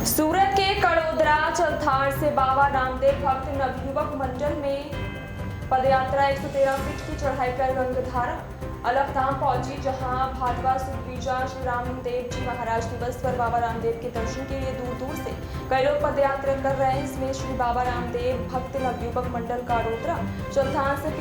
सूरत के कड़ोदरा चलथाड़ से बाबा रामदेव भक्त नवयुवक मंडल में पदयात्रा 113 फीट की चढ़ाई कर गंगाधारा अलखधाम पहुंची, जहां भादवा सुद बीजा श्री रामदेव जी महाराज दिवस पर बाबा रामदेव के दर्शन के लिए दूर दूर से कई लोग पदयात्रा कर रहे हैं। इसमें श्री बाबा रामदेव भक्त नवयुवक मंडल कड़ोदरा चलथाड़ से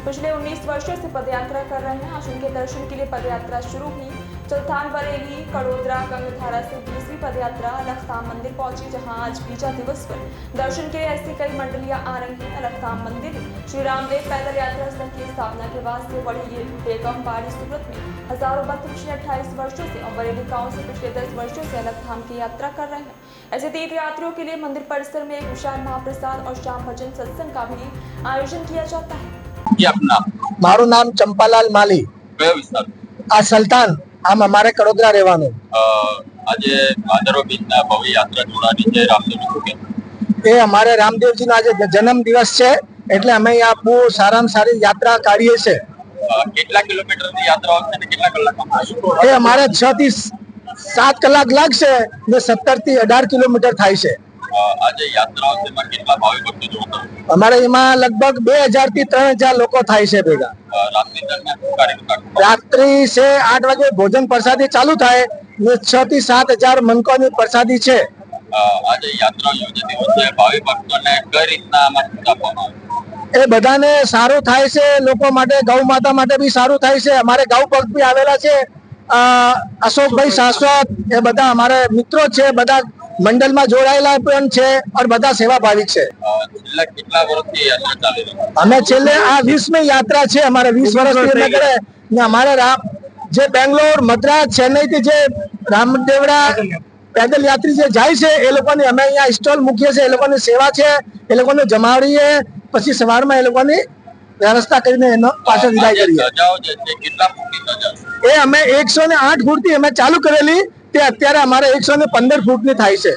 पिछले 19 वर्षों से पदयात्रा कर रहे हैं। आज उनके दर्शन के लिए पदयात्रा शुरू हुई। चलथाड़ बरेली कड़ोदरा गंगाधारा से 20वीं पदयात्रा अलखधाम मंदिर पहुंची, जहां आज बीजा दिवस पर दर्शन के लिए ऐसी कई मंडलियां आ रही हैं। अलखधाम मंदिर श्री रामदेव पैदल यात्रा संघ की स्थापना के बाद से बड़ी ये बेगम बाड़ी सूरत में हजारों भक्त पिछले 28 वर्षों से और बरेली गांव से पिछले 10 वर्षों से अलखधाम की यात्रा कर रहे हैं। ऐसे तीर्थ यात्रियों के लिए मंदिर परिसर में एक विशाल महाप्रसाद और शाम भजन सत्संग का भी आयोजन किया जाता है। मारू नाम चंपालाल माली, आ सल्तान આમ અમારે કડોદરા રહેવાનું। આજે ભાદરવો બીજના ભવ્ય યાત્રા જોડાની છે રામદેવ એ અમારે રામદેવજીનો આજે જન્મ દિવસ છે, એટલે અમે અહીંયા બહુ સારામાં સારી યાત્રા કાઢીએ છે। કેટલા કિલોમીટરની યાત્રા હશે અને કેટલા કલાકમાં? એ અમારે 6 થી 7 કલાક લાગશે ને 17 થી 18 કિલોમીટર થાય છે। આજે યાત્રાઓ તેમાં કેટલા ભાવિ ભક્તો જોડાતા? અમારે એમાં લગભગ 2000 થી 3000 લોકો થાય છે ભેગા। રાત્રિ દરમિયાન શું કાર્યક્રમ? રાત્રિ से 8 વાગે ભોજન પ્રસાદી ચાલુ થાય ને 6 થી 7000 મનકોની પ્રસાદી છે। આજે યાત્રા યોજાતી હોય છે, ભાવિ ભક્તોને કઈ રીતના માહિતી આપવામાં આવે? એ બધાને સારું થાય છે, લોકો માટે, ગૌ માતા માટે બી સારું થાય છે। અમારે ગૌ ભક્ત બી આવેલા છે, અશોકભાઈ શાશ્વત, એ બધા અમારા મિત્રો છે, બધા મંડળમાં જોડાયેલા પણ છે और બધા સેવાભાવિક છે। છેલ્લા કેટલા વર્ષથી યાત્રા ચાલી રહી છે? અમે છેલ્લે આ 20મી યાત્રા છે અમારે, 20 વર્ષથી અમે કરે ને અમારે જે બેંગ્લોર, મદ્રાસ, ચેન્નઈ થી જે રામદેવડા પેદલ યાત્રી જે જાય છે એ લોકોની અમે અહીંયા સ્ટોલ મૂકીએ છીએ। એ લોકોની સેવા છે, એ લોકોને જમાડીએ, પછી સવારમાં એ લોકોની વ્યવસ્થા કરીને એનો પાછો વિદાય કરીએ। ધજાઓ જે છે કેટલા ફૂટની ધજા? એ અમે 108 ફૂટથી અમે ચાલુ કરેલી, તે અત્યારે અમારે 115 ફૂટની થાય છે।